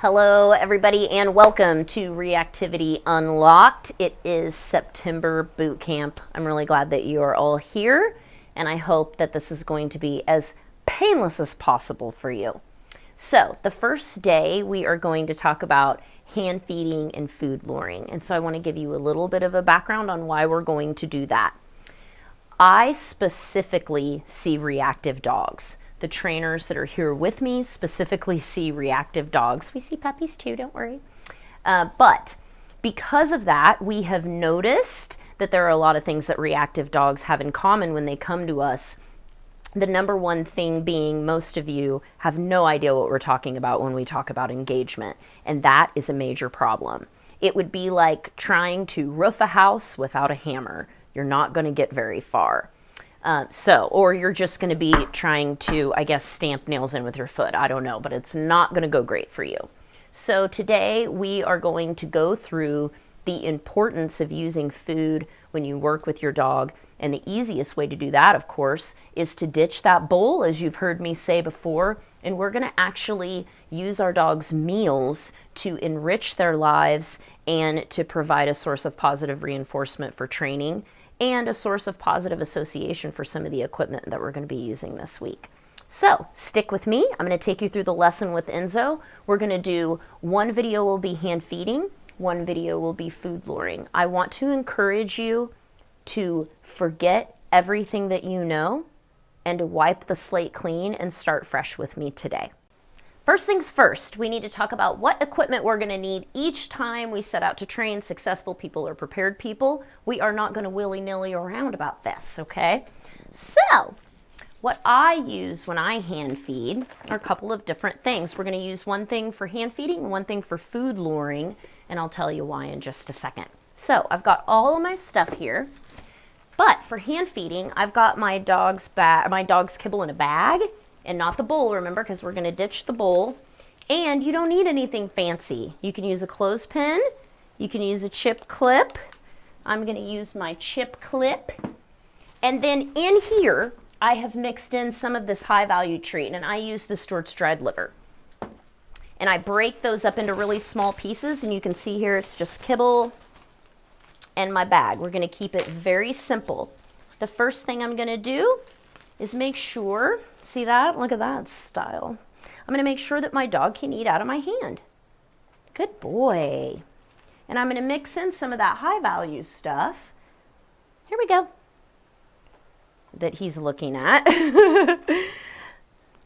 Hello everybody and welcome to Reactivity Unlocked. It is September boot camp. I'm really glad that you are all here and I hope that this is going to be as painless as possible for you. So the first day we are going to talk about hand feeding and food luring, and so I want to give you a little bit of a background on why we're going to do that. I specifically see reactive dogs. The trainers that are here with me specifically see reactive dogs. We see puppies too, don't worry. But because of that, we have noticed that there are a lot of things that reactive dogs have in common when they come to us. The number one thing being most of you have no idea what we're talking about when we talk about engagement, and that is a major problem. It would be like trying to roof a house without a hammer. You're not going to get very far. Or you're just going to be trying to, I guess, stamp nails in with your foot. I don't know, but it's not going to go great for you. So today we are going to go through the importance of using food when you work with your dog. And the easiest way to do that, of course, is to ditch that bowl, as you've heard me say before. And we're going to actually use our dogs' meals to enrich their lives and to provide a source of positive reinforcement for training and a source of positive association for some of the equipment that we're going to be using this week. So stick with me. I'm going to take you through the lesson with Enzo. We're going to do one video will be hand feeding, one video will be food luring. I want to encourage you to forget everything that you know and to wipe the slate clean and start fresh with me today. First things first, we need to talk about what equipment we're going to need each time we set out to train successful people or prepared people. We are not going to willy-nilly around about this, okay? So, what I use when I hand feed are a couple of different things. We're going to use one thing for hand feeding and one thing for food luring, and I'll tell you why in just a second. So, I've got all of my stuff here, but for hand feeding, I've got my dog's kibble in a bag, and not the bowl, remember, because we're going to ditch the bowl. And you don't need anything fancy. You can use a clothespin. You can use a chip clip. I'm going to use my chip clip. And then in here, I have mixed in some of this high-value treat, and I use the Stewart's dried liver. And I break those up into really small pieces, and you can see here it's just kibble and my bag. We're going to keep it very simple. The first thing I'm going to do is make sure, see that? Look at that style. I'm going to make sure that my dog can eat out of my hand. Good boy. And I'm going to mix in some of that high value stuff. Here we go. That he's looking at.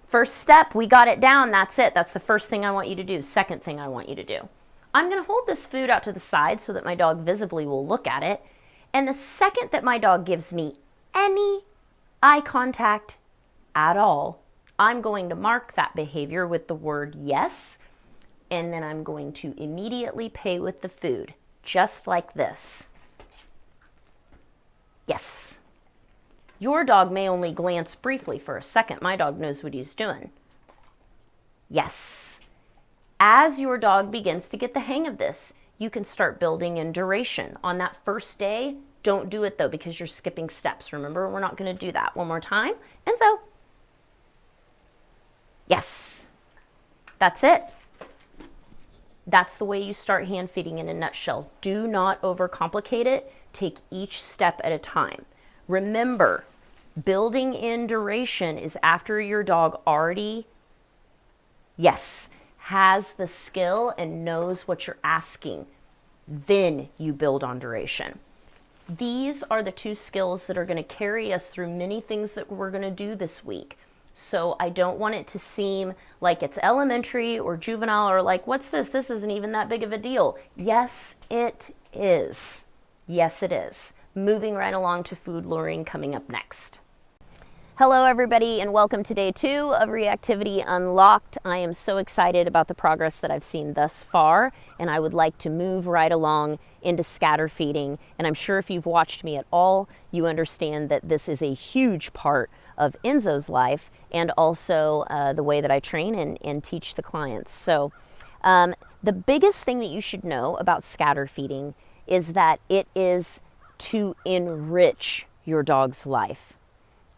First step, we got it down. That's it. That's the first thing I want you to do. Second thing I want you to do. I'm going to hold this food out to the side so that my dog visibly will look at it. And the second that my dog gives me any eye contact at all, I'm going to mark that behavior with the word yes, and then I'm going to immediately pay with the food, just like this. Yes. Your dog may only glance briefly for a second. My dog knows what he's doing. Yes. As your dog begins to get the hang of this, you can start building in duration. On that first day, don't do it though, because you're skipping steps. Remember, we're not going to do that. One more time. Enzo. Yes. That's it. That's the way you start hand feeding in a nutshell. Do not overcomplicate it. Take each step at a time. Remember, building in duration is after your dog already, yes, has the skill and knows what you're asking. Then you build on duration. These are the two skills that are going to carry us through many things that we're going to do this week. So I don't want it to seem like it's elementary or juvenile or like, what's this? This isn't even that big of a deal. Yes, it is. Yes, it is. Moving right along to food luring coming up next. Hello everybody and welcome to day 2 of Reactivity Unlocked. I am so excited about the progress that I've seen thus far, and I would like to move right along into scatter feeding. And I'm sure if you've watched me at all, you understand that this is a huge part of Enzo's life and also the way that I train and teach the clients. So the biggest thing that you should know about scatter feeding is that it is to enrich your dog's life.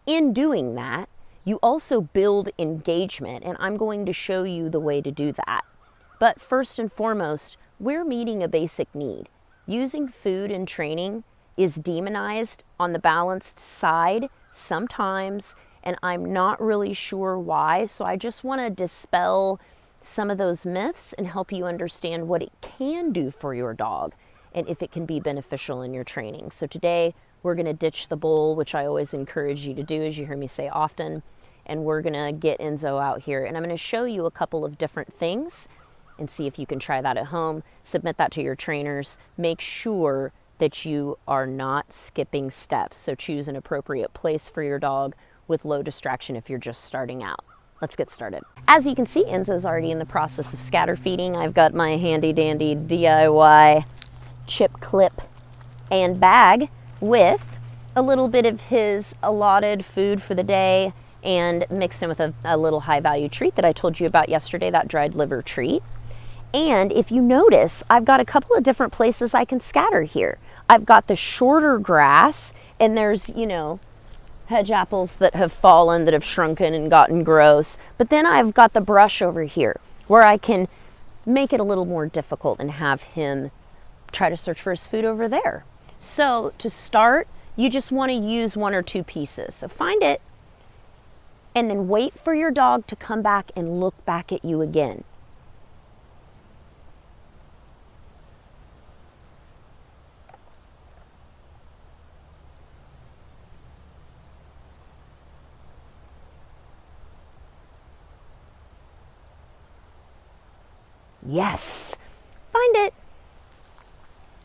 In doing that, you also build engagement, and I'm going to show you the way to do that. But first and foremost, we're meeting a basic need. Using food in training is demonized on the balanced side sometimes, and I'm not really sure why. So I just want to dispel some of those myths and help you understand what it can do for your dog and if it can be beneficial in your training. So today we're going to ditch the bowl, which I always encourage you to do, as you hear me say often, and we're going to get Enzo out here. And I'm going to show you a couple of different things and see if you can try that at home. Submit that to your trainers. Make sure that you are not skipping steps. So choose an appropriate place for your dog with low distraction if you're just starting out. Let's get started. As you can see, Enzo's already in the process of scatter feeding. I've got my handy dandy DIY chip clip and bag with a little bit of his allotted food for the day and mixed in with a little high value treat that I told you about yesterday, that dried liver treat. And if you notice, I've got a couple of different places I can scatter here. I've got the shorter grass, and there's, you know, hedge apples that have fallen, that have shrunken and gotten gross. But then I've got the brush over here where I can make it a little more difficult and have him try to search for his food over there. So to start, you just want to use one or two pieces. So find it and then wait for your dog to come back and look back at you again. Yes, find it.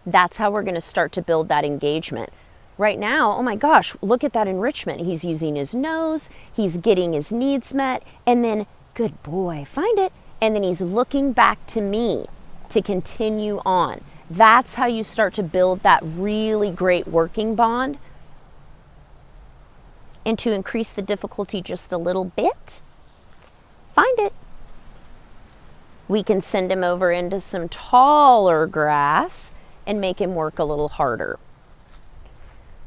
That's how we're going to start to build that engagement. Right now, oh my gosh, look at that enrichment. He's using his nose, he's getting his needs met, and then, good boy, find it. And then he's looking back to me to continue on. That's how you start to build that really great working bond. And to increase the difficulty just a little bit, find it. We can send him over into some taller grass and make him work a little harder.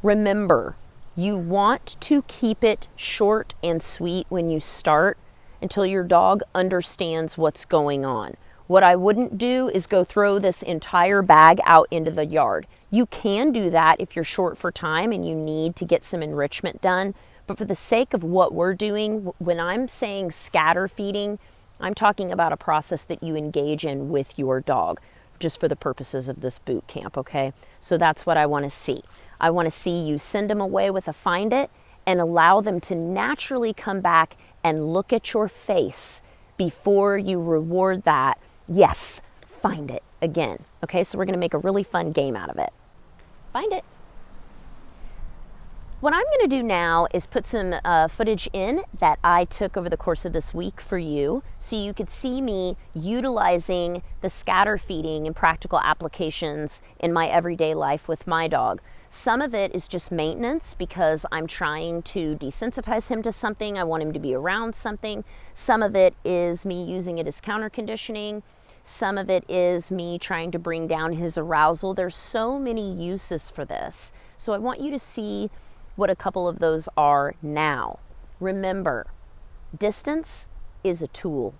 Remember, you want to keep it short and sweet when you start until your dog understands what's going on. What I wouldn't do is go throw this entire bag out into the yard. You can do that if you're short for time and you need to get some enrichment done. But for the sake of what we're doing, when I'm saying scatter feeding, I'm talking about a process that you engage in with your dog, just for the purposes of this boot camp, okay? So that's what I want to see. I want to see you send them away with a find it and allow them to naturally come back and look at your face before you reward that, yes, find it again, okay? So we're going to make a really fun game out of it. Find it. What I'm going to do now is put some footage in that I took over the course of this week for you, so you could see me utilizing the scatter feeding and practical applications in my everyday life with my dog. Some of it is just maintenance because I'm trying to desensitize him to something. I want him to be around something. Some of it is me using it as counter conditioning. Some of it is me trying to bring down his arousal. There's so many uses for this. So I want you to see what a couple of those are now. Remember, distance is a tool.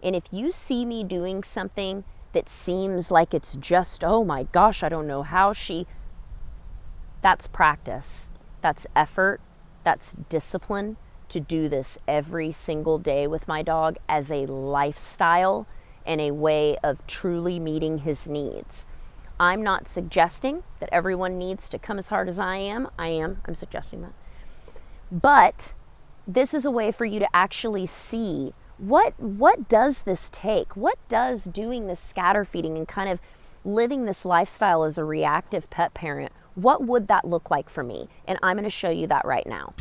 And if you see me doing something that seems like it's just, oh my gosh, I don't know how that's practice, that's effort, that's discipline to do this every single day with my dog as a lifestyle and a way of truly meeting his needs. I'm not suggesting that everyone needs to come as hard as I am. I'm suggesting that. But this is a way for you to actually see what does this take? What does doing this scatter feeding and kind of living this lifestyle as a reactive pet parent, what would that look like for me? And I'm going to show you that right now.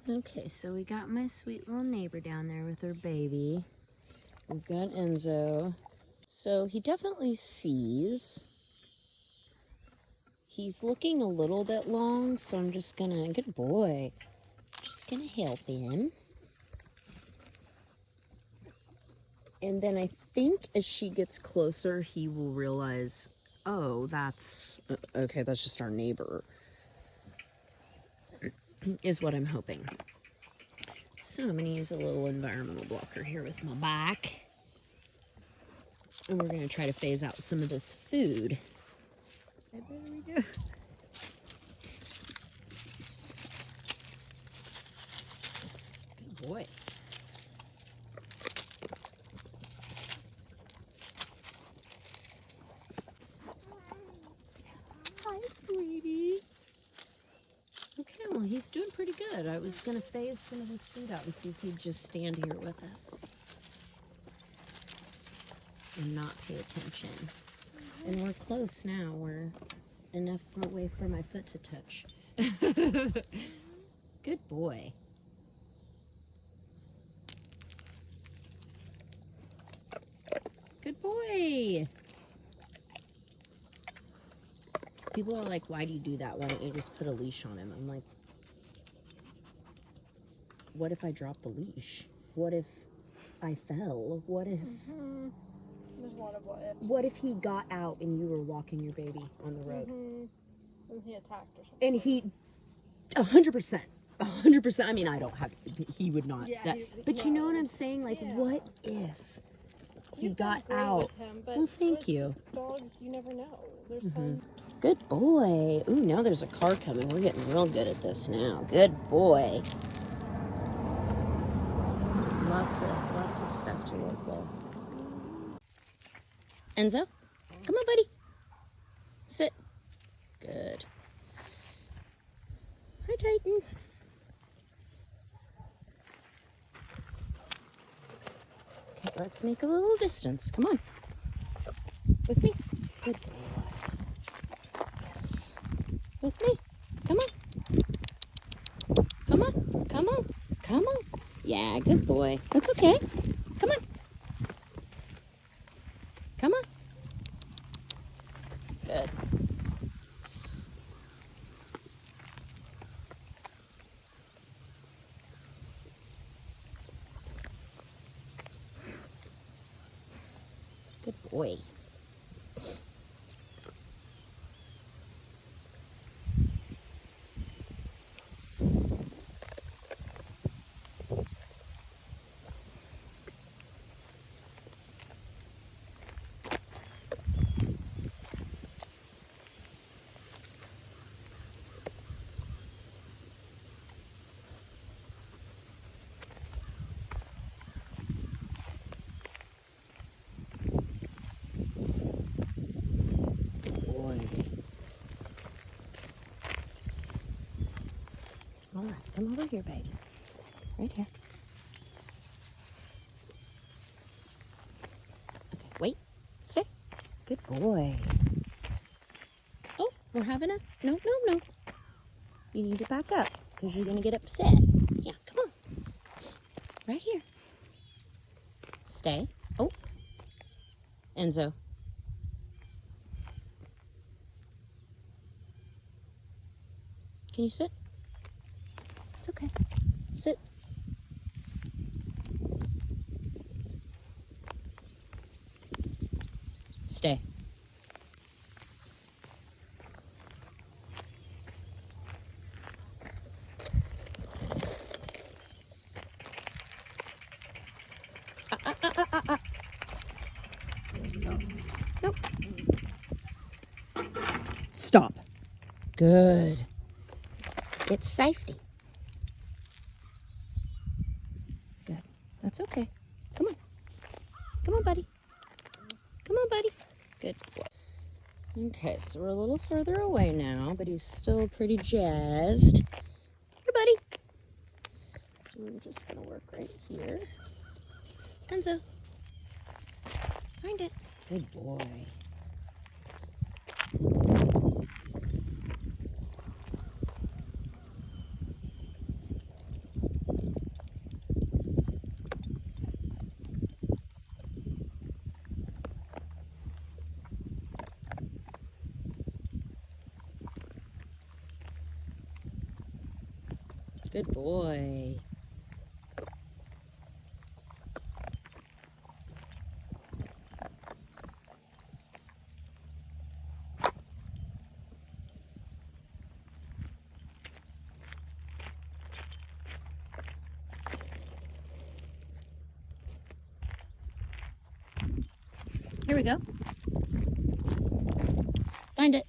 Okay, so we got my sweet little neighbor down there with her baby. We've got Enzo. So he definitely sees. He's looking a little bit long, so I'm just gonna, good boy, just gonna help him. And then I think as she gets closer, he will realize, oh, that's, okay, that's just our neighbor, is what I'm hoping. So I'm gonna use a little environmental blocker here with my back. And we're gonna try to phase out some of this food. There we go. Good boy. Hi, sweetie. Okay, well, he's doing pretty good. I was gonna phase some of this food out and see if he'd just stand here with us and not pay attention. And we're close now. We're enough away for my foot to touch. Good boy. Good boy. People are like, why do you do that? Why don't you just put a leash on him? I'm like, what if I drop the leash? What if I fell? What if... There's a lot of what ifs. What if he got out and you were walking your baby on the road? And he attacked or something. And he... 100%. 100%. I mean, I don't have... He would not. Yeah, but you know what I'm saying? Like, what if he got out? With him, but well, thank you. Dogs, you never know. There's some... Good boy. Ooh, now there's a car coming. We're getting real good at this now. Good boy. Lots of stuff to work with. Enzo, come on, buddy. Sit. Good. Hi, Titan. Okay, let's make a little distance. Come on. With me. Good boy. Yes. With me. Come on. Come on. Come on. Come on. Yeah, good boy. That's okay. Come on. Come on. Good. Good boy. All right, come over here, baby. Right here. Okay, wait. Stay. Good boy. Oh, we're having a... No. You need to back up because you're going to get upset. Yeah, come on. Right here. Stay. Oh. Enzo. Can you sit? It's okay. Sit. Stay. Nope. Stop. Good. It's safety. Good. That's okay. Come on. Come on, buddy. Come on, buddy. Good boy. Okay, so we're a little further away now, but he's still pretty jazzed. Here, buddy. So we're just going to work right here. Enzo. Find it. Good boy. Good boy. Here we go. Find it.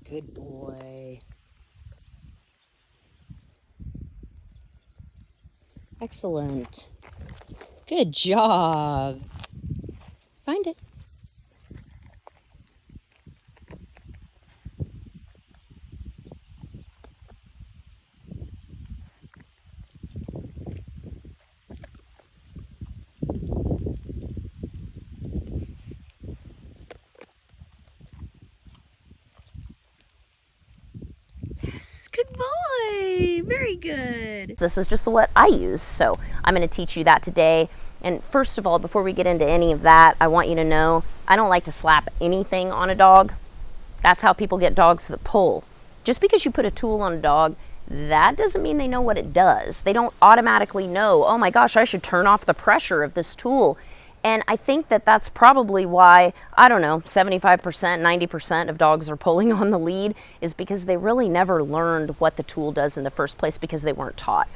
Good boy. Excellent. Good job. Find it. Yes, good boy. Very good. This is just what I use, so I'm going to teach you that today. And first of all, before we get into any of that, I want you to know I don't like to slap anything on a dog. That's how people get dogs that pull. Just because you put a tool on a dog, that doesn't mean they know what it does. They don't automatically know, oh my gosh, I should turn off the pressure of this tool. And I think that that's probably why, I don't know, 75%, 90% of dogs are pulling on the lead, is because they really never learned what the tool does in the first place because they weren't taught.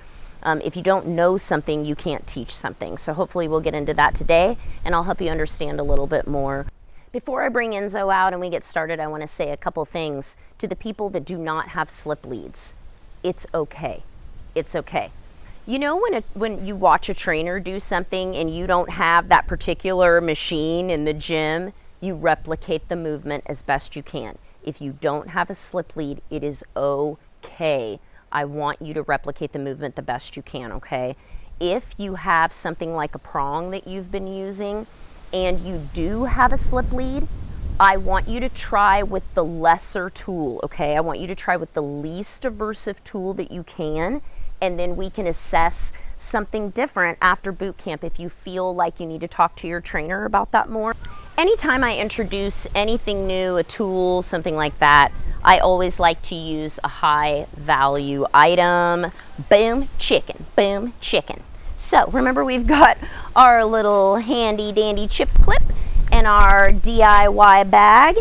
If you don't know something, you can't teach something. So hopefully we'll get into that today, and I'll help you understand a little bit more. Before I bring Enzo out and we get started, I want to say a couple things to the people that do not have slip leads. It's okay. It's okay. You know, when you watch a trainer do something and you don't have that particular machine in the gym, you replicate the movement as best you can. If you don't have a slip lead, it is okay. I want you to replicate the movement the best you can, okay? If you have something like a prong that you've been using and you do have a slip lead, I want you to try with the lesser tool, okay? I want you to try with the least aversive tool that you can, and then we can assess something different after boot camp if you feel like you need to talk to your trainer about that more. Anytime I introduce anything new, a tool, something like that, I always like to use a high value item. Boom, chicken, boom, chicken. So remember, we've got our little handy dandy chip clip and our DIY bag.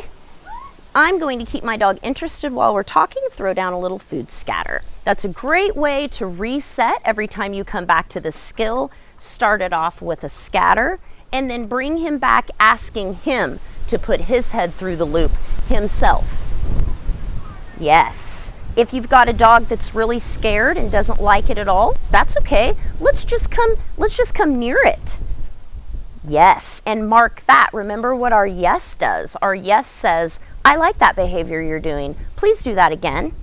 I'm going to keep my dog interested while we're talking and throw down a little food scatter. That's a great way to reset every time you come back to the skill. Start it off with a scatter and then bring him back, asking him to put his head through the loop himself. Yes. If you've got a dog that's really scared and doesn't like it at all, that's okay. Let's just come near it. Yes, and mark that. Remember what our yes does. Our yes says, I like that behavior you're doing. Please do that again.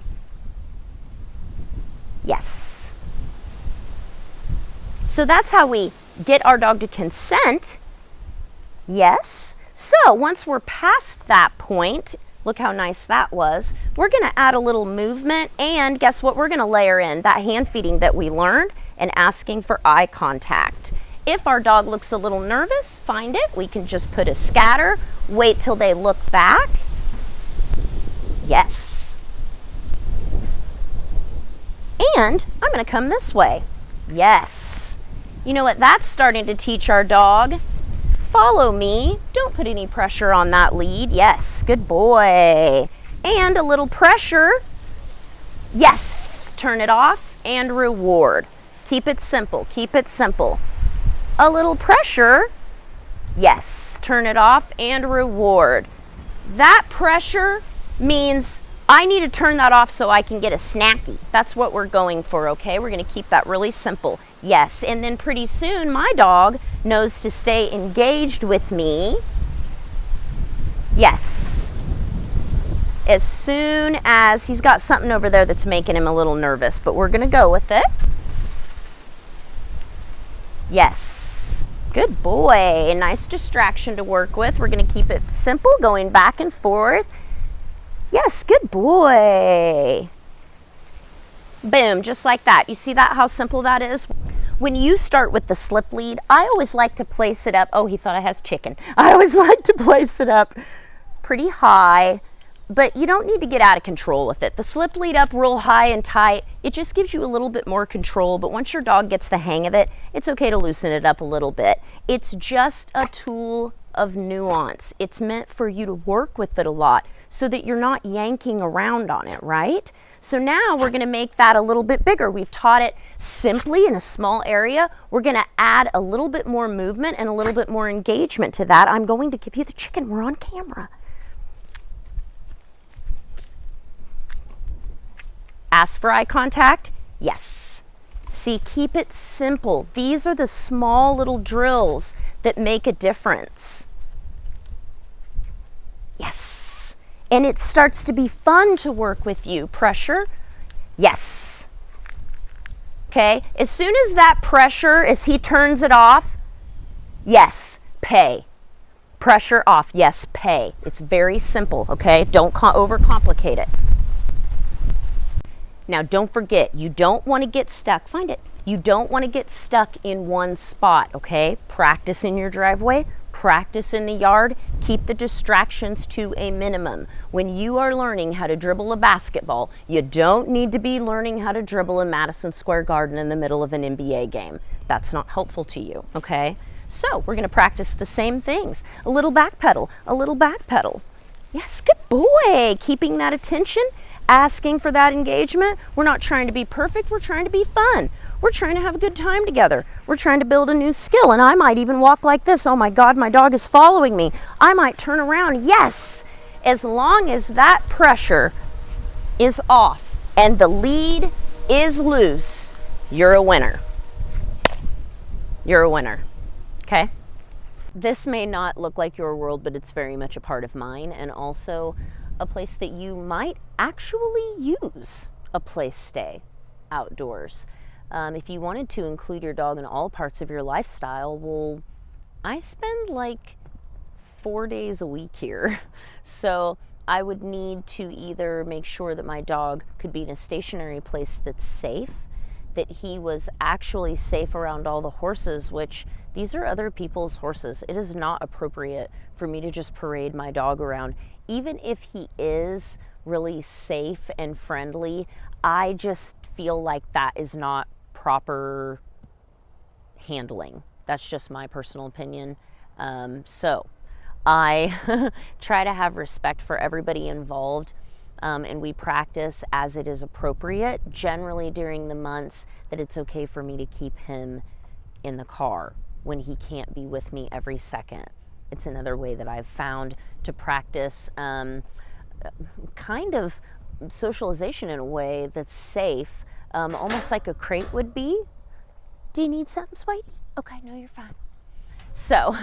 Yes. So that's how we get our dog to consent. Yes. So once we're past that point, look how nice that was. We're going to add a little movement, and guess what? We're going to layer in that hand feeding that we learned and asking for eye contact. If our dog looks a little nervous, find it. We can just put a scatter, wait till they look back. Yes. And I'm going to come this way. Yes. You know what? That's starting to teach our dog. Follow me. Don't put any pressure on that lead. Yes. Good boy. And a little pressure. Yes. Turn it off and reward. Keep it simple. Keep it simple. A little pressure. Yes. Turn it off and reward. That pressure means I need to turn that off so I can get a snacky. That's what we're going for, okay? We're going to keep that really simple. Yes, and then pretty soon my dog knows to stay engaged with me. Yes. As soon as he's got something over there that's making him a little nervous, but we're going to go with it. Yes. Good boy. Nice distraction to work with. We're going to keep it simple, going back and forth. Yes, good boy. Boom, just like that. You see that, how simple that is? When you start with the slip lead, I always like to place it up. Oh, he thought I has chicken. I always like to place it up pretty high, but you don't need to get out of control with it. The slip lead up real high and tight, it just gives you a little bit more control, but once your dog gets the hang of it, it's okay to loosen it up a little bit. It's just a tool of nuance. It's meant for you to work with it a lot so that you're not yanking around on it, right? So now we're going to make that a little bit bigger. We've taught it simply in a small area. We're going to add a little bit more movement and a little bit more engagement to that. I'm going to give you the chicken. We're on camera. Ask for eye contact. Yes. See, keep it simple. These are the small little drills that make a difference. Yes. And it starts to be fun to work with you. Pressure. Yes. Okay. As soon as that pressure, as he turns it off, yes, pay. Pressure off. Yes, pay. It's very simple. Okay. Don't overcomplicate it. Now, don't forget, you don't want to get stuck. Find it. You don't want to get stuck in one spot, okay? Practice in your driveway, practice in the yard, keep the distractions to a minimum. When you are learning how to dribble a basketball, you don't need to be learning how to dribble in Madison Square Garden in the middle of an NBA game. That's not helpful to you, okay? So, we're going to practice the same things. A little back pedal, a little back pedal. Yes, good boy. Keeping that attention. Asking for that engagement. We're not trying to be perfect, we're trying to be fun. We're trying to have a good time together. We're trying to build a new skill, and I might even walk like this. Oh my God, my dog is following me. I might turn around. Yes, as long as that pressure is off and the lead is loose, you're a winner. You're a winner, okay? This may not look like your world, but it's very much a part of mine, and also a place that you might actually use a place stay outdoors. If you wanted to include your dog in all parts of your lifestyle, well, I spend like 4 days a week here. So I would need to either make sure that my dog could be in a stationary place that's safe, that he was actually safe around all the horses, which these are other people's horses. It is not appropriate for me to just parade my dog around. Even if he is really safe and friendly, I just feel like that is not proper handling. That's just my personal opinion. So I try to have respect for everybody involved, and we practice as it is appropriate, generally during the months that it's okay for me to keep him in the car when he can't be with me every second. It's another way that I've found to practice kind of socialization in a way that's safe, almost like a crate would be. Do you need something, sweetie? Okay, no, you're fine. So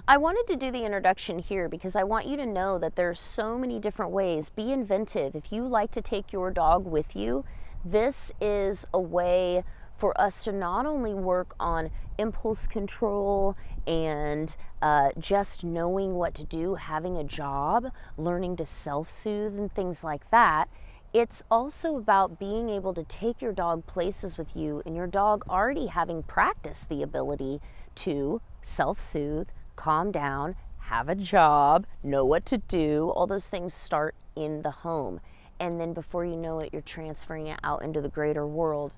I wanted to do the introduction here because I want you to know that there's so many different ways. Be inventive. If you like to take your dog with you, this is a way for us to not only work on impulse control and just knowing what to do, having a job, learning to self-soothe and things like that. It's also about being able to take your dog places with you and your dog already having practiced the ability to self-soothe, calm down, have a job, know what to do. All those things start in the home. And then before you know it, you're transferring it out into the greater world.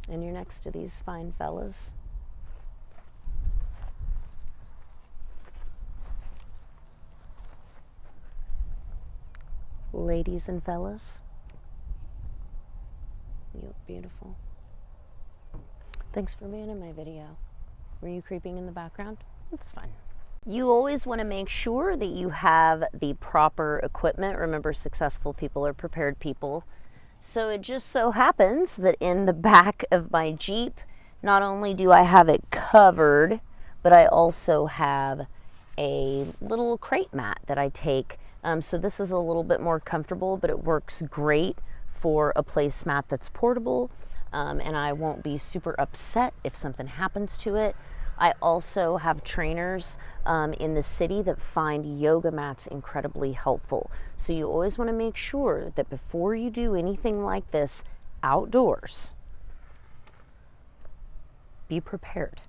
And you're next to these fine fellas. Ladies and fellas, you look beautiful. Thanks for being in my video. Were you creeping in the background? It's fine. You always want to make sure that you have the proper equipment. Remember, successful people are prepared people. So it just so happens that in the back of my Jeep, not only do I have it covered, but I also have a little crate mat that I take. So this is a little bit more comfortable, but it works great for a placemat that's portable. and I won't be super upset if something happens to it. I also have trainers in the city that find yoga mats incredibly helpful. So you always want to make sure that before you do anything like this outdoors, be prepared.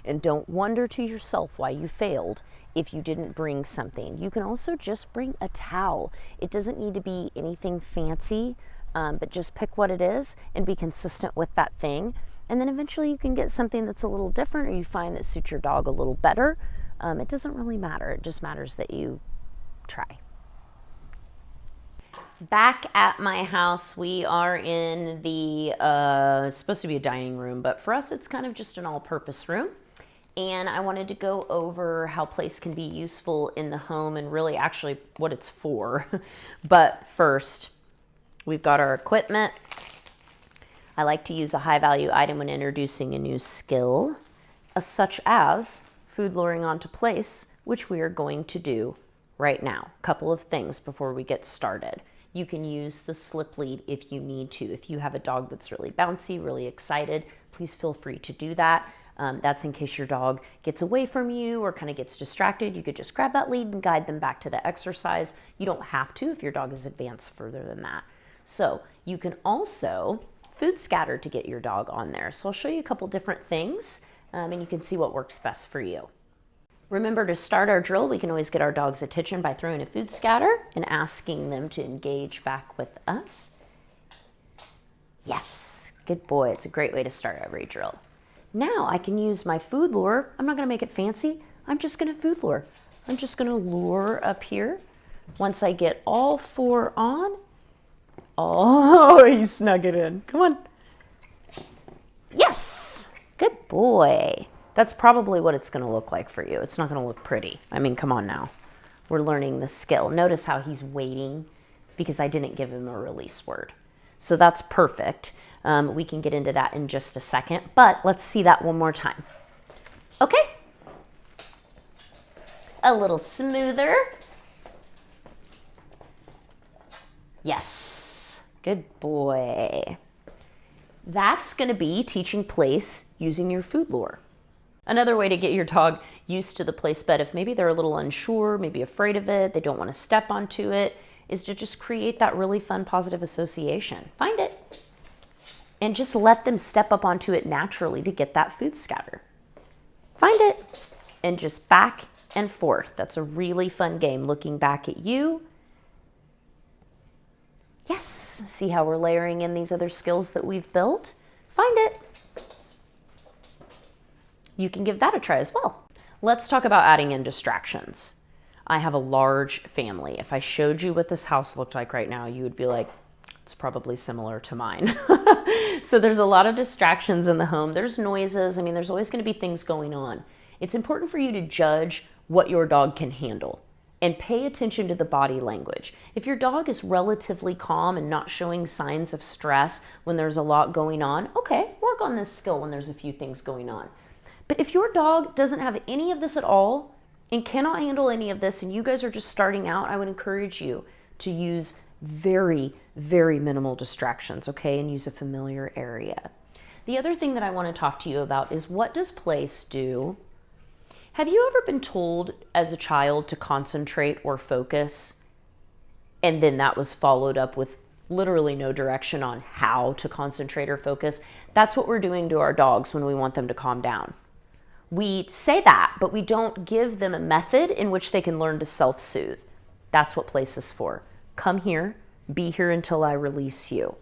And don't wonder to yourself why you failed if you didn't bring something. You can also just bring a towel. It doesn't need to be anything fancy, but just pick what it is and be consistent with that thing. And then eventually you can get something that's a little different, or you find that suits your dog a little better. It doesn't really matter. It just matters that you try. Back at my house, we are in the, it's supposed to be a dining room, but for us it's kind of just an all-purpose room. And I wanted to go over how place can be useful in the home and really actually what it's for. But first, we've got our equipment. I like to use a high-value item when introducing a new skill, such as food luring onto place, which we are going to do right now. A couple of things before we get started. You can use the slip lead if you need to. If you have a dog that's really bouncy, really excited, please feel free to do that. That's in case your dog gets away from you or kind of gets distracted. You could just grab that lead and guide them back to the exercise. You don't have to if your dog is advanced further than that. So you can also food scatter to get your dog on there. So I'll show you a couple different things and you can see what works best for you. Remember, to start our drill, we can always get our dog's attention by throwing a food scatter and asking them to engage back with us. Yes, good boy. It's a great way to start every drill. Now I can use my food lure. I'm not going to make it fancy. I'm just going to food lure. I'm just going to lure up here. Once I get all four on, oh, he snuck it in. Come on. Yes, good boy. That's probably what it's going to look like for you. It's not going to look pretty. I mean, come on now. We're learning the skill. Notice how he's waiting because I didn't give him a release word. So that's perfect. We can get into that in just a second, but let's see that one more time. Okay. A little smoother. Yes. Good boy. That's going to be teaching place using your food lure. Another way to get your dog used to the place bed, if maybe they're a little unsure, maybe afraid of it, they don't want to step onto it, is to just create that really fun positive association. Find it and just let them step up onto it naturally to get that food scatter. Find it and just back and forth. That's a really fun game, looking back at you. Yes, see how we're layering in these other skills that we've built? Find it. You can give that a try as well. Let's talk about adding in distractions. I have a large family. If I showed you what this house looked like right now, you would be like, it's probably similar to mine. So there's a lot of distractions in the home. There's noises. I mean, there's always going to be things going on. It's important for you to judge what your dog can handle and pay attention to the body language. If your dog is relatively calm and not showing signs of stress when there's a lot going on, okay, work on this skill when there's a few things going on. But if your dog doesn't have any of this at all and cannot handle any of this and you guys are just starting out, I would encourage you to use very, very minimal distractions, okay, and use a familiar area. The other thing that I want to talk to you about is, what does place do? Have you ever been told as a child to concentrate or focus, and then that was followed up with literally no direction on how to concentrate or focus? That's what we're doing to our dogs when we want them to calm down. We say that, but we don't give them a method in which they can learn to self-soothe. That's what place is for. Come here, be here until I release you.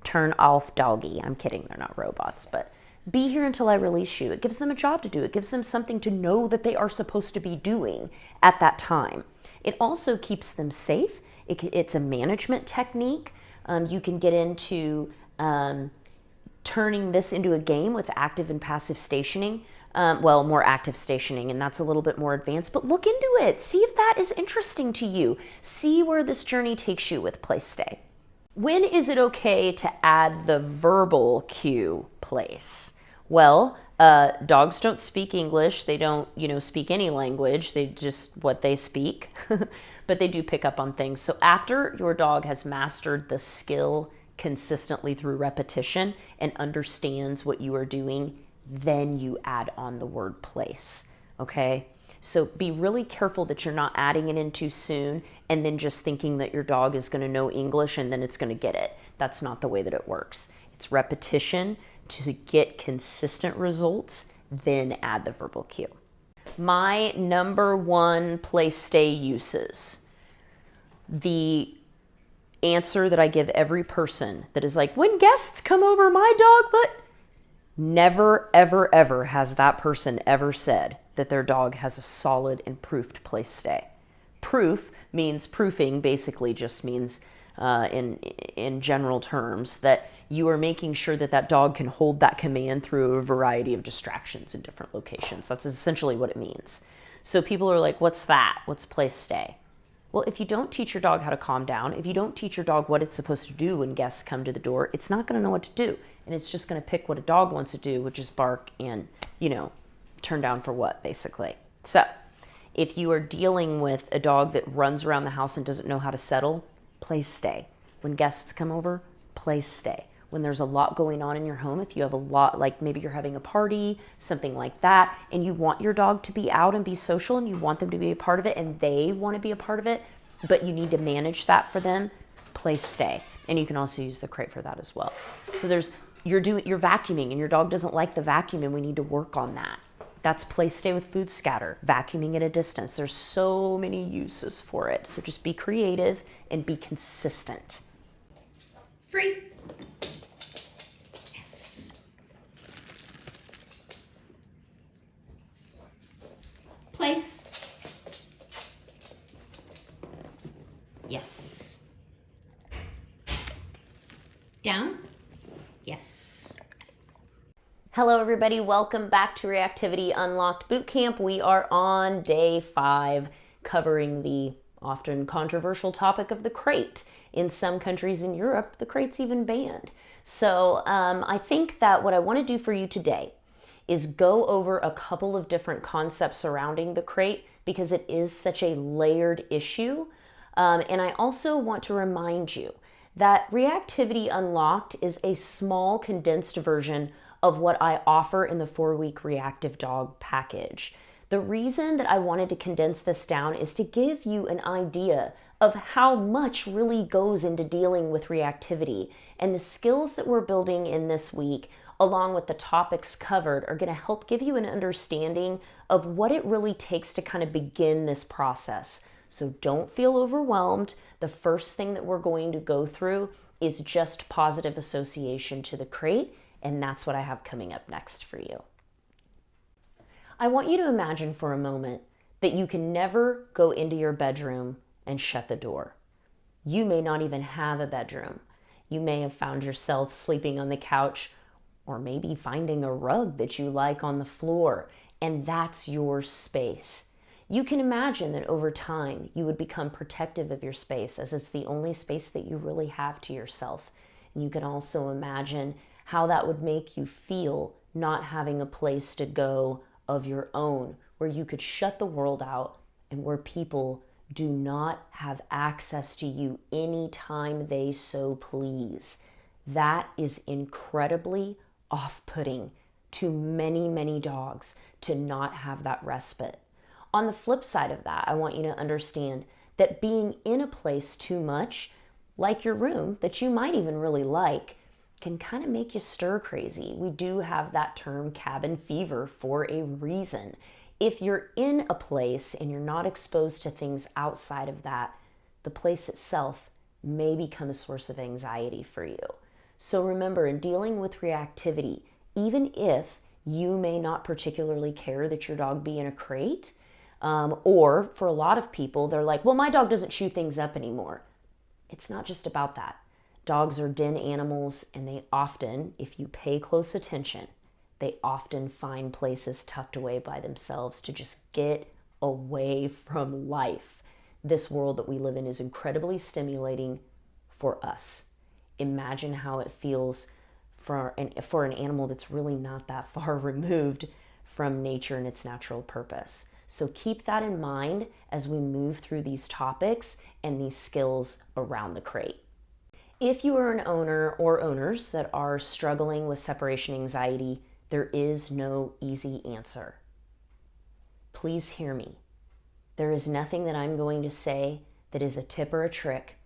Turn off doggy. I'm kidding, they're not robots, but be here until I release you. It gives them a job to do. It gives them something to know that they are supposed to be doing at that time. It also keeps them safe. It's a management technique. You can get into turning this into a game with active and passive stationing. Well, more active stationing, and that's a little bit more advanced, but look into it. See if that is interesting to you. See where this journey takes you with place stay. When is it okay to add the verbal cue place? Well, dogs don't speak English. They don't, speak any language. They just what they speak. but they do pick up on things. So after your dog has mastered the skill consistently through repetition and understands what you are doing, then you add on the word place, okay? So be really careful that you're not adding it in too soon and then just thinking that your dog is going to know English and then it's going to get it. That's not the way that it works. It's repetition to get consistent results, then add the verbal cue. My number one place stay uses. The answer that I give every person that is like, when guests come over, my dog, but never, ever, ever has that person ever said that their dog has a solid and proofed place stay. Proof means, proofing basically just means in general terms that you are making sure that that dog can hold that command through a variety of distractions in different locations. That's essentially what it means. So people are like, what's that? What's place stay? Well, if you don't teach your dog how to calm down, if you don't teach your dog what it's supposed to do when guests come to the door, it's not going to know what to do. And it's just going to pick what a dog wants to do, which is bark and, turn down for what, basically. So if you are dealing with a dog that runs around the house and doesn't know how to settle, place stay. When guests come over, place stay. When there's a lot going on in your home, if you have a lot, like maybe you're having a party, something like that, and you want your dog to be out and be social and you want them to be a part of it and they want to be a part of it, but you need to manage that for them, place stay. And you can also use the crate for that as well. So you're vacuuming and your dog doesn't like the vacuum and we need to work on that. That's place stay with food scatter, vacuuming at a distance. There's so many uses for it. So just be creative and be consistent. Free. Yes. Place. Yes. Down. Yes. Hello, everybody. Welcome back to Reactivity Unlocked Bootcamp. We are on day 5, covering the often controversial topic of the crate. In some countries in Europe, the crate's even banned. So I think that what I want to do for you today is go over a couple of different concepts surrounding the crate because it is such a layered issue. And I also want to remind you that Reactivity Unlocked is a small condensed version of what I offer in the 4-week Reactive Dog package. The reason that I wanted to condense this down is to give you an idea of how much really goes into dealing with reactivity, and the skills that we're building in this week, along with the topics covered, are going to help give you an understanding of what it really takes to kind of begin this process. So don't feel overwhelmed. The first thing that we're going to go through is just positive association to the crate, and that's what I have coming up next for you. I want you to imagine for a moment that you can never go into your bedroom and shut the door. You may not even have a bedroom. You may have found yourself sleeping on the couch or maybe finding a rug that you like on the floor, and that's your space. You can imagine that over time you would become protective of your space as it's the only space that you really have to yourself. And you can also imagine how that would make you feel not having a place to go of your own, where you could shut the world out and where people do not have access to you anytime they so please. That is incredibly off-putting to many, many dogs to not have that respite. On the flip side of that, I want you to understand that being in a place too much, like your room, that you might even really like, can kind of make you stir crazy. We do have that term cabin fever for a reason. If you're in a place and you're not exposed to things outside of that, the place itself may become a source of anxiety for you. So remember, in dealing with reactivity, even if you may not particularly care that your dog be in a crate, or for a lot of people, they're like, well, my dog doesn't chew things up anymore. It's not just about that. Dogs are den animals, and they often, if you pay close attention, they often find places tucked away by themselves to just get away from life. This world that we live in is incredibly stimulating for us. Imagine how it feels for an animal that's really not that far removed from nature and its natural purpose. So keep that in mind as we move through these topics and these skills around the crate. If you are an owner or owners that are struggling with separation anxiety, there is no easy answer. Please hear me. There is nothing that I'm going to say that is a tip or a trick.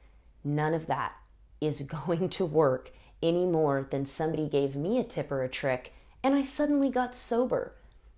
None of that is going to work any more than somebody gave me a tip or a trick and I suddenly got sober.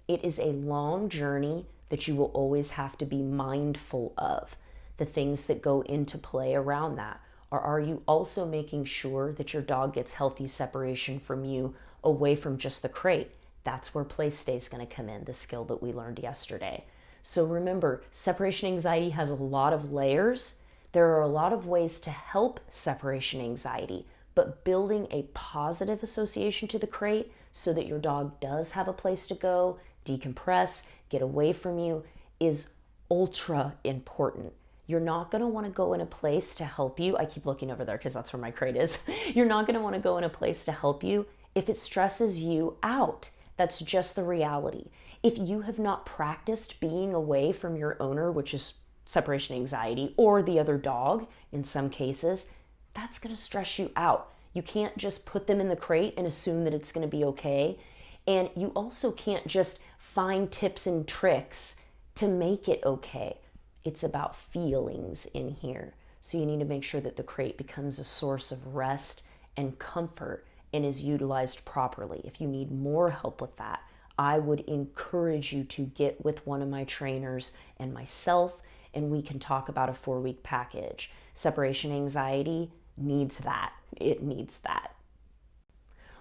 It is a long journey that you will always have to be mindful of, the things that go into play around that. Or are you also making sure that your dog gets healthy separation from you away from just the crate? That's where play stay is going to come in, the skill that we learned yesterday. So remember, separation anxiety has a lot of layers. There are a lot of ways to help separation anxiety, but building a positive association to the crate so that your dog does have a place to go, decompress, get away from you is ultra important. You're not going to want to go in a place to help you. I keep looking over there because that's where my crate is. You're not going to want to go in a place to help you if it stresses you out. That's just the reality. If you have not practiced being away from your owner, which is separation anxiety, or the other dog in some cases, that's going to stress you out. You can't just put them in the crate and assume that it's going to be okay. And you also can't just find tips and tricks to make it okay. It's about feelings in here. So you need to make sure that the crate becomes a source of rest and comfort and is utilized properly. If you need more help with that, I would encourage you to get with one of my trainers and myself, and we can talk about a 4-week package. Separation anxiety needs that. It needs that.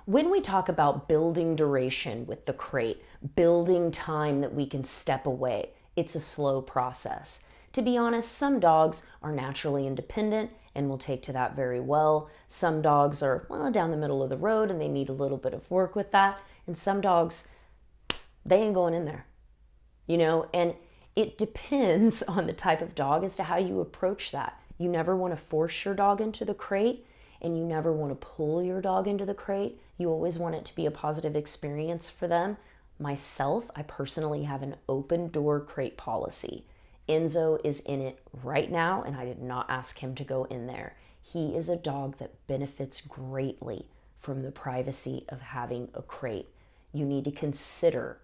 When we talk about building duration with the crate, building time that we can step away, it's a slow process. To be honest, some dogs are naturally independent and will take to that very well. Some dogs are, down the middle of the road and they need a little bit of work with that. And some dogs, they ain't going in there, and it depends on the type of dog as to how you approach that. You never want to force your dog into the crate and you never want to pull your dog into the crate. You always want it to be a positive experience for them. Myself, I personally have an open door crate policy. Enzo is in it right now, and I did not ask him to go in there. He is a dog that benefits greatly from the privacy of having a crate. You need to consider,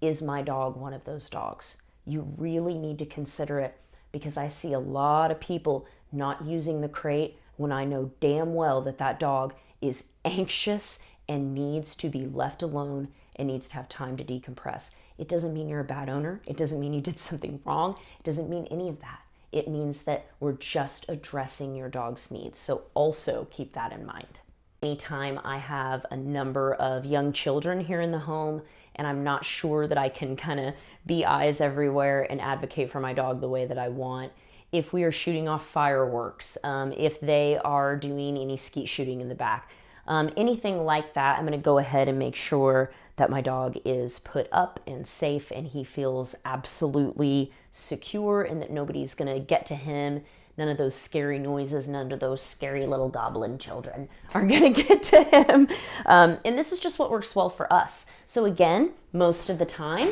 is my dog one of those dogs? You really need to consider it, because I see a lot of people not using the crate when I know damn well that that dog is anxious and needs to be left alone and needs to have time to decompress. It doesn't mean you're a bad owner. It doesn't mean you did something wrong. It doesn't mean any of that. It means that we're just addressing your dog's needs. So also keep that in mind. Anytime I have a number of young children here in the home and I'm not sure that I can kind of be eyes everywhere and advocate for my dog the way that I want, if we are shooting off fireworks, if they are doing any skeet shooting in the back, anything like that, I'm going to go ahead and make sure that my dog is put up and safe and he feels absolutely secure and that nobody's going to get to him. None of those scary noises, none of those scary little goblin children are going to get to him. And this is just what works well for us. So again, most of the time,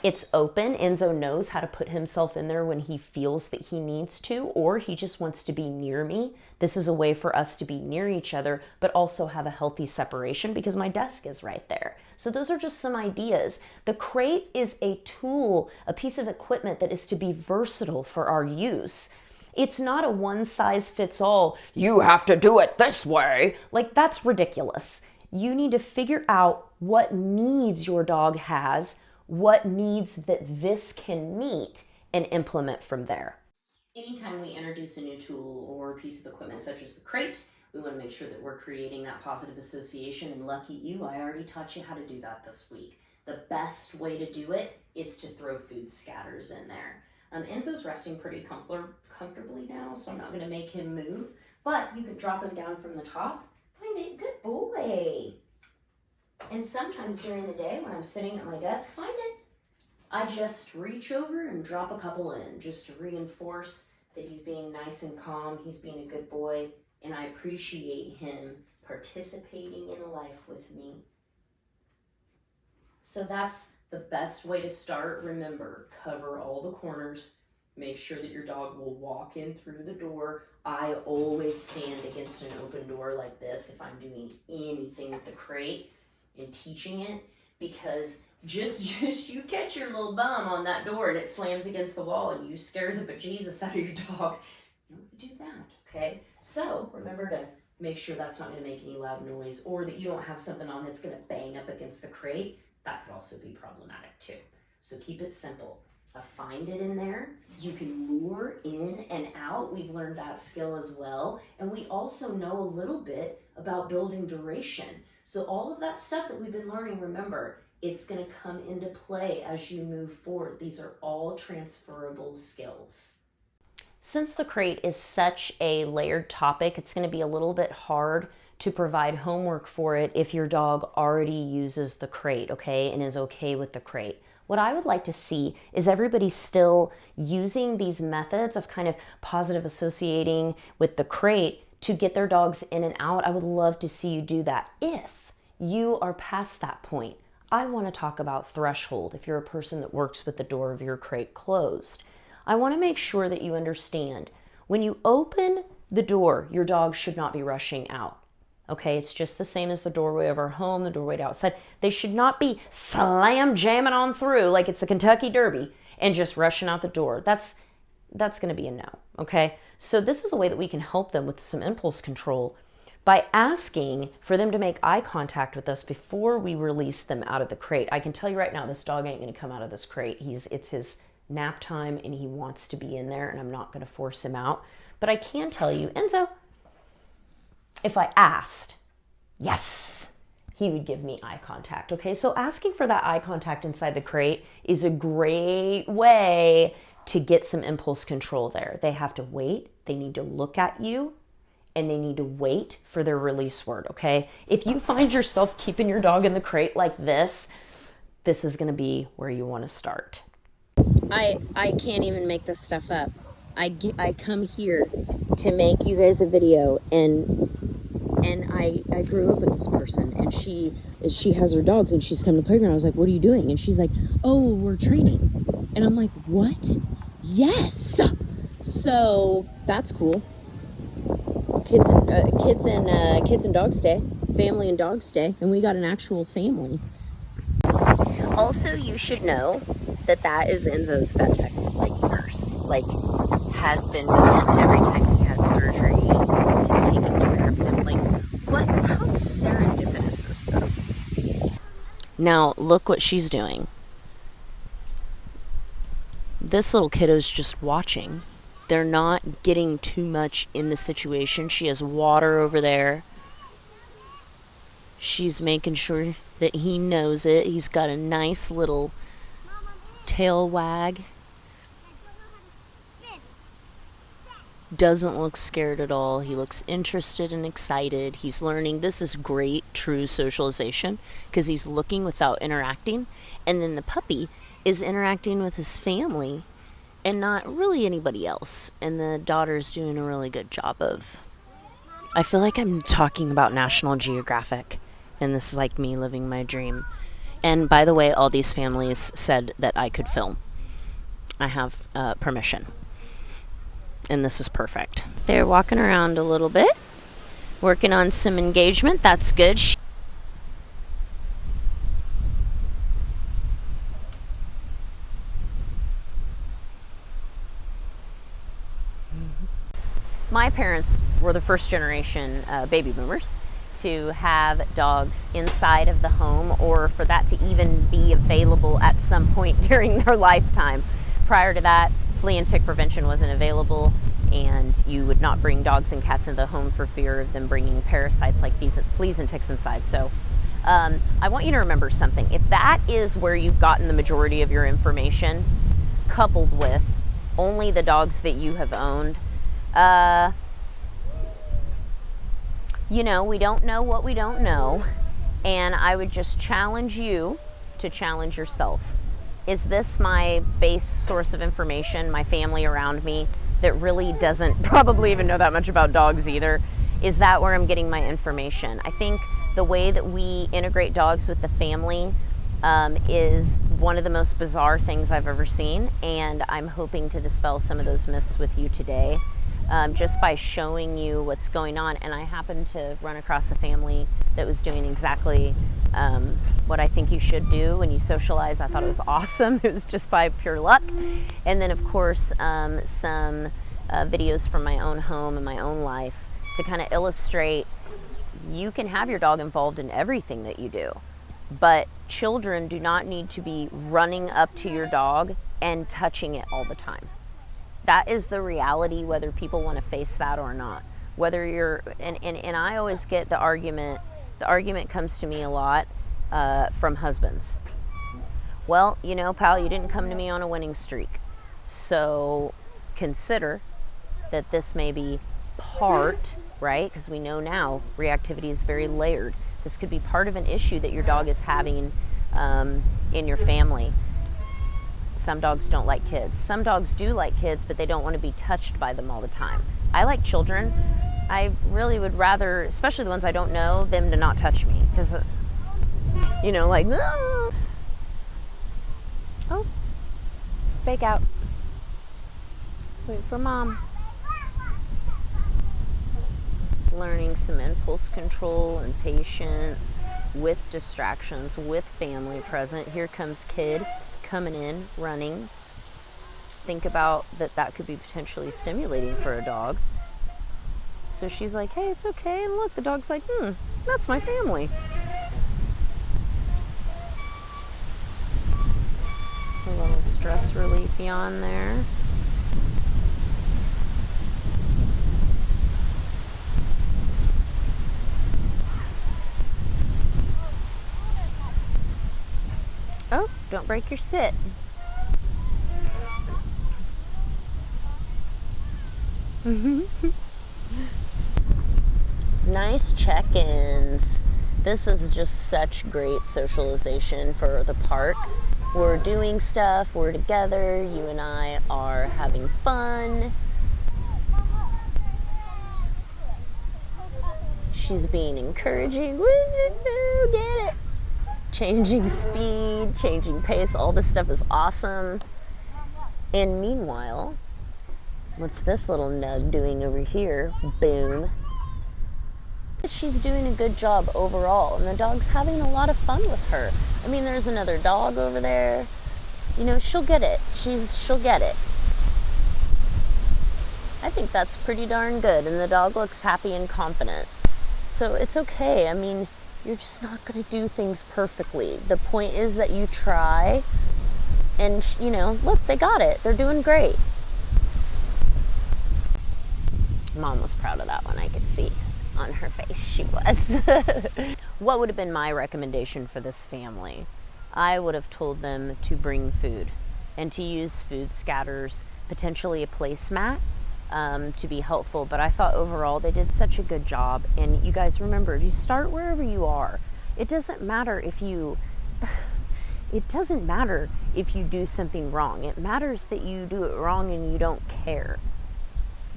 it's open. Enzo knows how to put himself in there when he feels that he needs to, or he just wants to be near me. This is a way for us to be near each other, but also have a healthy separation because my desk is right there. So those are just some ideas. The crate is a tool, a piece of equipment that is to be versatile for our use. It's not a one size fits all, you have to do it this way. Like, that's ridiculous. You need to figure out what needs your dog has, what needs that this can meet, and implement from there. Anytime we introduce a new tool or piece of equipment such as the crate, we want to make sure that we're creating that positive association. And lucky you, I already taught you how to do that this week. The best way to do it is to throw food scatters in there. Enzo's resting pretty comfortably now, so I'm not going to make him move. But you can drop him down from the top. Find it. Good boy. And sometimes during the day when I'm sitting at my desk, find it. I just reach over and drop a couple in just to reinforce that he's being nice and calm, he's being a good boy, and I appreciate him participating in life with me. So that's the best way to start. Remember, cover all the corners. Make sure that your dog will walk in through the door. I always stand against an open door like this if I'm doing anything with the crate and teaching it, because just you catch your little bum on that door and it slams against the wall and you scare the bejesus out of your dog. You don't do that, okay? So remember to make sure that's not going to make any loud noise, or that you don't have something on that's going to bang up against the crate. That could also be problematic too. So keep it simple. Find it in there. You can lure in and out. We've learned that skill as well. And we also know a little bit about building duration. So all of that stuff that we've been learning, remember, it's going to come into play as you move forward. These are all transferable skills. Since the crate is such a layered topic, it's going to be a little bit hard to provide homework for it if your dog already uses the crate, okay, and is okay with the crate. What I would like to see is everybody still using these methods of kind of positive associating with the crate to get their dogs in and out. I would love to see you do that. If you are past that point, I want to talk about threshold. If you're a person that works with the door of your crate closed, I want to make sure that you understand when you open the door, your dog should not be rushing out. Okay, it's just the same as the doorway of our home, the doorway to outside. They should not be slam jamming on through like it's the Kentucky Derby and just rushing out the door. That's going to be a no, okay? So this is a way that we can help them with some impulse control by asking for them to make eye contact with us before we release them out of the crate. I can tell you right now, this dog ain't going to come out of this crate. It's his nap time and he wants to be in there, and I'm not going to force him out. But I can tell you, Enzo, if I asked, yes, he would give me eye contact, okay? So asking for that eye contact inside the crate is a great way to get some impulse control there. They have to wait, they need to look at you, and they need to wait for their release word, okay? If you find yourself keeping your dog in the crate like this is gonna be where you wanna start. I can't even make this stuff up. I come here to make you guys a video, and I grew up with this person, and she has her dogs, and she's come to the playground. I was like, what are you doing? And she's like, oh, we're training. And I'm like, what? Yes. So that's cool. Kids and dogs day, family and dogs day, and we got an actual family. Also, you should know that is Enzo's vet tech, nurse, has been with him every time he had surgery. He's taken care of him. How serendipitous is this? Now, look what she's doing. This little kiddo's just watching. They're not getting too much in the situation. She has water over there. She's making sure that he knows it. He's got a nice little tail wag. Doesn't look scared at all. He looks interested and excited. He's learning. This is great, true socialization, because he's looking without interacting. And then the puppy is interacting with his family and not really anybody else. And the daughter's doing a really good job of... I feel like I'm talking about National Geographic, and this is like me living my dream. And by the way, all these families said that I could film. I have permission. And this is perfect. They're walking around a little bit, working on some engagement. That's good. My parents were the first generation baby boomers to have dogs inside of the home, or for that to even be available at some point during their lifetime. Prior to that, flea and tick prevention wasn't available, and you would not bring dogs and cats into the home for fear of them bringing parasites like fleas and ticks inside. So I want you to remember something. If that is where you've gotten the majority of your information, coupled with only the dogs that you have owned, we don't know what we don't know, and I would just challenge you to challenge yourself. Is this my base source of information, my family around me that really doesn't probably even know that much about dogs either? Is that where I'm getting my information? I think the way that we integrate dogs with the family is one of the most bizarre things I've ever seen, and I'm hoping to dispel some of those myths with you today, just by showing you what's going on. And I happened to run across a family that was doing exactly what I think you should do when you socialize. I thought it was awesome. It was just by pure luck. And then, of course, some videos from my own home and my own life to kind of illustrate you can have your dog involved in everything that you do, but children do not need to be running up to your dog and touching it all the time. That is the reality, whether people want to face that or not. Whether you're, and I always get the argument comes to me a lot from husbands. Well, you know, pal, you didn't come to me on a winning streak. So consider that this may be part, right? Because we know now reactivity is very layered. This could be part of an issue that your dog is having in your family. Some dogs don't like kids. Some dogs do like kids, but they don't want to be touched by them all the time. I like children. I really would rather, especially the ones I don't know, them to not touch me. Because, you know, like, no. Oh, fake out. Wait for mom. Learning some impulse control and patience with distractions, with family present. Here comes kid coming in, running. Think about that could be potentially stimulating for a dog. So she's like, hey, it's okay. And look, the dog's like, that's my family. A little stress relief yawn there. Oh, don't break your sit. Nice check-ins. This is just such great socialization for the park. We're doing stuff, we're together, you and I are having fun. She's being encouraging. Woo, get it. Changing speed, changing pace, all this stuff is awesome. And meanwhile, what's this little nug doing over here? Boom. She's doing a good job overall, and the dog's having a lot of fun with her. I mean, there's another dog over there. You know, she'll get it. She'll get it. I think that's pretty darn good, and the dog looks happy and confident. So it's okay. I mean, you're just not going to do things perfectly. The point is that you try, and, you know, look, they got it. They're doing great. Mom was proud of that one, I could see on her face. She was. What would have been my recommendation for this family? I would have told them to bring food and to use food scatters, potentially a placemat, to be helpful. But I thought overall they did such a good job. And you guys remember, you start wherever you are. It doesn't matter if you do something wrong. It matters that you do it wrong and you don't care.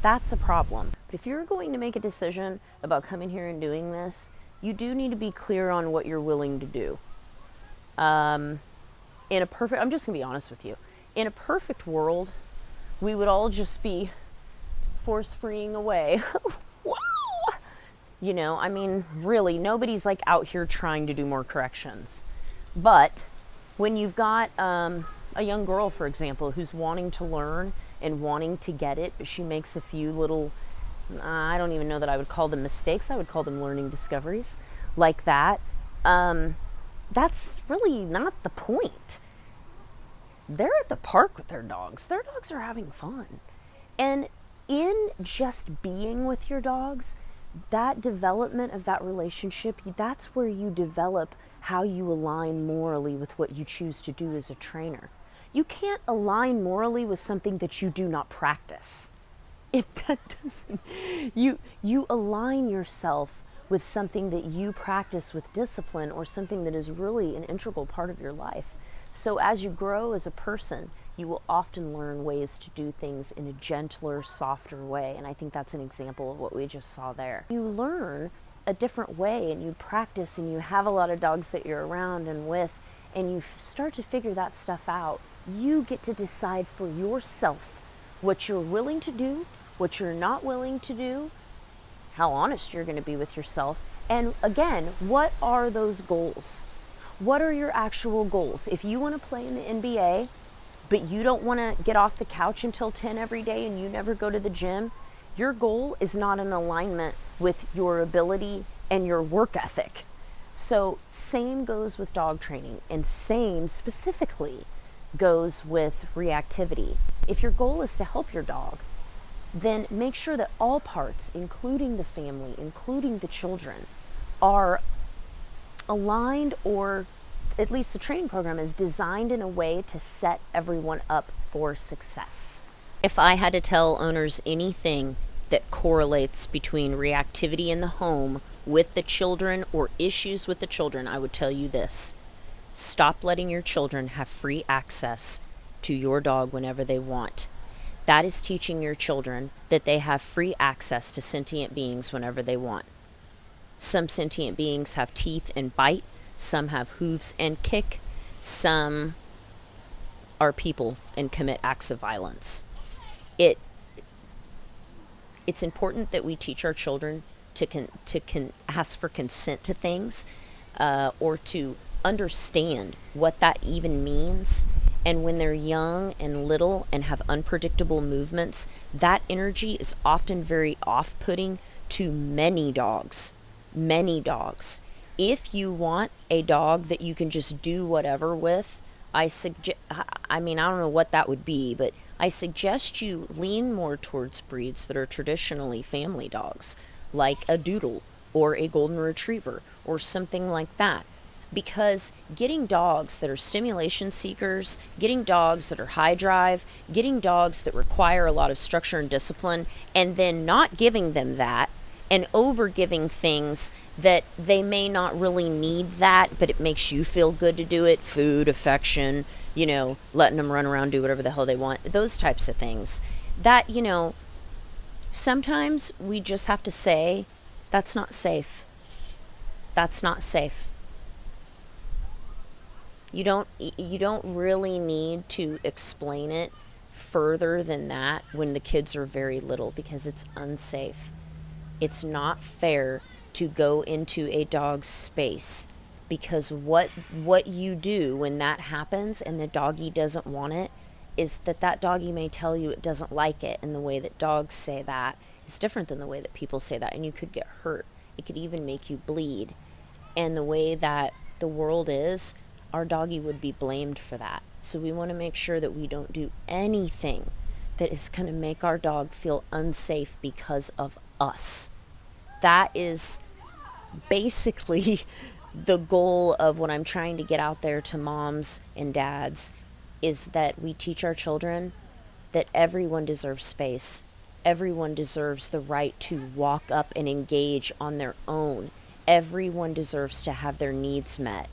That's a problem. But if you're going to make a decision about coming here and doing this, you do need to be clear on what you're willing to do. I'm just gonna be honest with you. In a perfect world, we would all just be force freeing away. You know, I mean, really, nobody's like out here trying to do more corrections. But when you've got a young girl, for example, who's wanting to learn and wanting to get it, but she makes a few little, I don't even know that I would call them mistakes. I would call them learning discoveries like that. That's really not the point. They're at the park with their dogs. Their dogs are having fun. And in just being with your dogs, that development of that relationship, that's where you develop how you align morally with what you choose to do as a trainer. You can't align morally with something that you do not practice. You align yourself with something that you practice with discipline, or something that is really an integral part of your life. So as you grow as a person, you will often learn ways to do things in a gentler, softer way. And I think that's an example of what we just saw there. You learn a different way, and you practice, and you have a lot of dogs that you're around and with, and you start to figure that stuff out, you get to decide for yourself what you're willing to do, what you're not willing to do, how honest you're going to be with yourself. And again, what are those goals? What are your actual goals? If you want to play in the NBA, but you don't want to get off the couch until 10 every day and you never go to the gym, your goal is not in alignment with your ability and your work ethic. So same goes with dog training, and same specifically goes with reactivity. If your goal is to help your dog, then make sure that all parts, including the family, including the children, are aligned, or at least the training program is designed in a way to set everyone up for success. If I had to tell owners anything that correlates between reactivity in the home with the children or issues with the children, I would tell you this: stop letting your children have free access to your dog whenever they want. That is teaching your children that they have free access to sentient beings whenever they want. Some sentient beings have teeth and bite, some have hooves and kick, some are people and commit acts of violence. It's important that we teach our children to ask for consent to things, or to understand what that even means. And when they're young and little and have unpredictable movements, that energy is often very off-putting to many dogs. Many dogs. If you want a dog that you can just do whatever with, I don't know what that would be, but I suggest you lean more towards breeds that are traditionally family dogs, like a doodle or a golden retriever or something like that. Because getting dogs that are stimulation seekers, getting dogs that are high drive, getting dogs that require a lot of structure and discipline, and then not giving them that, and over giving things that they may not really need that, but it makes you feel good to do it, food, affection, letting them run around, do whatever the hell they want, those types of things. That, sometimes we just have to say, that's not safe. That's not safe. You don't really need to explain it further than that when the kids are very little, because it's unsafe. It's not fair to go into a dog's space, because what you do when that happens and the doggy doesn't want it is that doggy may tell you it doesn't like it, and the way that dogs say that is different than the way that people say that, and you could get hurt. It could even make you bleed. And the way that the world is, our doggy would be blamed for that. So we want to make sure that we don't do anything that is going to make our dog feel unsafe because of us. That is basically the goal of what I'm trying to get out there to moms and dads, is that we teach our children that everyone deserves space. Everyone deserves the right to walk up and engage on their own. Everyone deserves to have their needs met.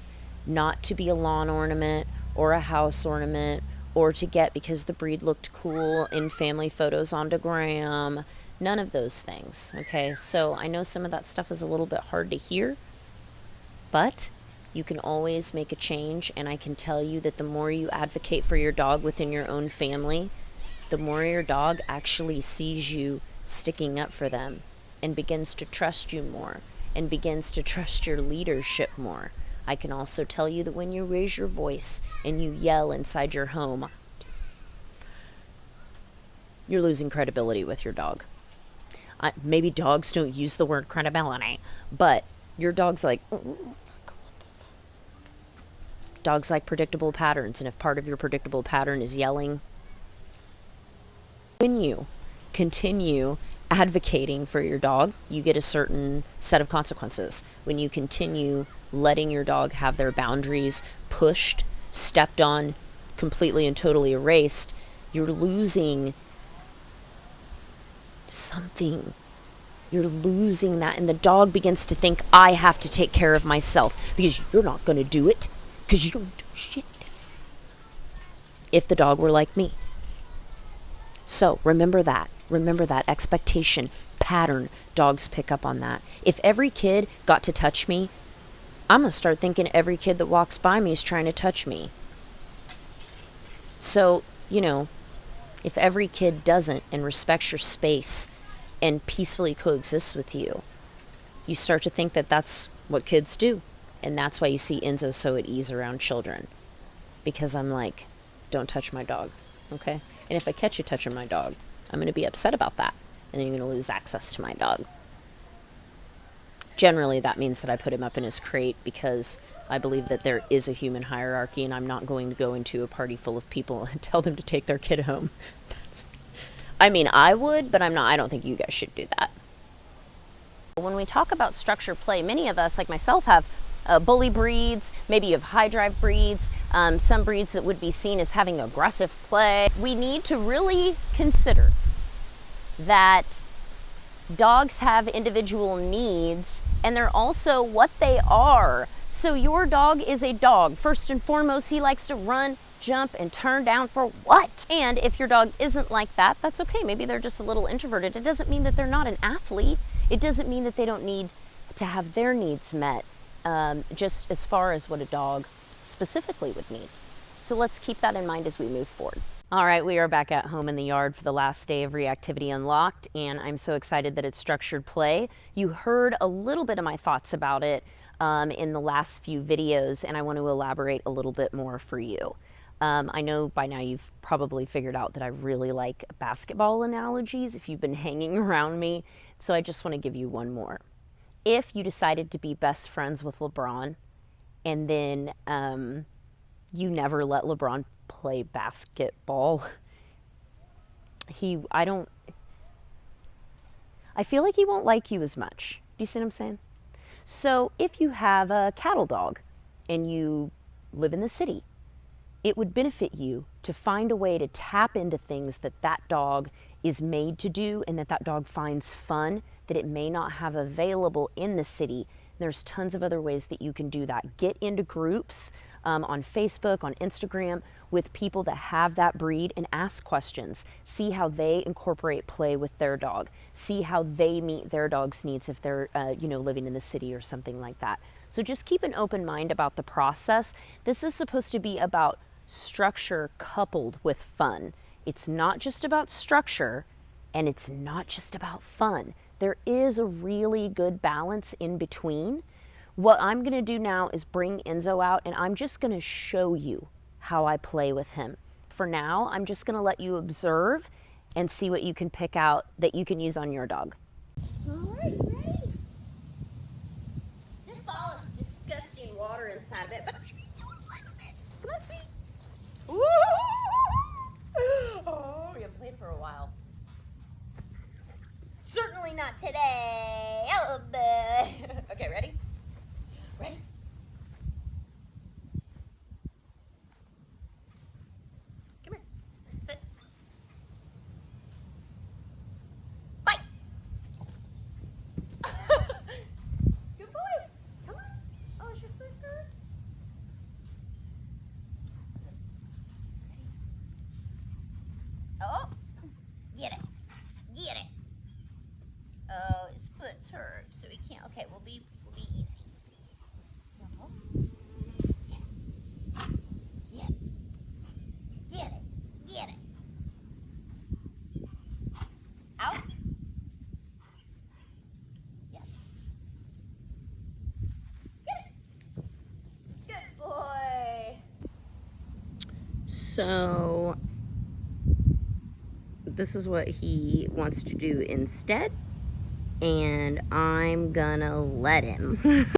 Not to be a lawn ornament or a house ornament, or to get because the breed looked cool in family photos on Instagram. None of those things, okay? So I know some of that stuff is a little bit hard to hear, but you can always make a change, and I can tell you that the more you advocate for your dog within your own family, the more your dog actually sees you sticking up for them and begins to trust you more and begins to trust your leadership more. I can also tell you that when you raise your voice and you yell inside your home, you're losing credibility with your dog. Maybe dogs don't use the word credibility, but your dog's like, dogs like predictable patterns, and if part of your predictable pattern is yelling, when you continue advocating for your dog, you get a certain set of consequences. When you continue letting your dog have their boundaries pushed, stepped on, completely and totally erased, you're losing something. You're losing that, and the dog begins to think, I have to take care of myself because you're not going to do it, because you don't do shit. If the dog were like me. So remember that expectation pattern. Dogs pick up on that. If every kid got to touch me I'm going to start thinking every kid that walks by me is trying to touch me. So, you know, if every kid doesn't and respects your space and peacefully coexists with you, you start to think that that's what kids do. And that's why you see Enzo so at ease around children. Because I'm like, don't touch my dog, okay? And if I catch you touching my dog, I'm going to be upset about that. And then you're going to lose access to my dog. Generally, that means that I put him up in his crate because I believe that there is a human hierarchy, and I'm not going to go into a party full of people and tell them to take their kid home. I mean, I would, but I'm not. I don't think you guys should do that. When we talk about structured play, many of us, like myself, have bully breeds. Maybe you have high drive breeds. Some breeds that would be seen as having aggressive play. We need to really consider that dogs have individual needs, and they're also what they are. So your dog is a dog. First and foremost, he likes to run, jump, and turn down for what? And if your dog isn't like that, that's okay. Maybe they're just a little introverted. It doesn't mean that they're not an athlete. It doesn't mean that they don't need to have their needs met, just as far as what a dog specifically would need. So let's keep that in mind as we move forward. All right, we are back at home in the yard for the last day of Reactivity Unlocked, and I'm so excited that it's structured play. You heard a little bit of my thoughts about it in the last few videos, and I want to elaborate a little bit more for you. I know by now you've probably figured out that I really like basketball analogies if you've been hanging around me, so I just want to give you one more. If you decided to be best friends with LeBron, and then you never let LeBron play basketball, I feel like he won't like you as much. Do you see what I'm saying? So if you have a cattle dog and you live in the city, it would benefit you to find a way to tap into things that that dog is made to do and that dog finds fun that it may not have available in the city. There's tons of other ways that you can do that. Get into groups on Facebook, on Instagram, with people that have that breed and ask questions. See how they incorporate play with their dog. See how they meet their dog's needs if they're living in the city or something like that. So just keep an open mind about the process. This is supposed to be about structure coupled with fun. It's not just about structure, and it's not just about fun. There is a really good balance in between. What I'm going to do now is bring Enzo out, and I'm just going to show you how I play with him. For now, I'm just going to let you observe and see what you can pick out that you can use on your dog. All right, ready? This ball is disgusting water inside of it, but I'm sure you still want to play with it. Come on, sweetie. Woo! Oh, you haven't played for a while. Certainly not today. Oh, okay, ready? Ready? Come here. Sit. Bite. Good boy. Come on. Oh, is your foot hurt? Oh, get it. Get it. Oh, his foot's hurt, so he can't. Okay, we'll be easy. Get it. Out. Yes. Get it. Good boy. So this is what he wants to do instead, and I'm gonna let him.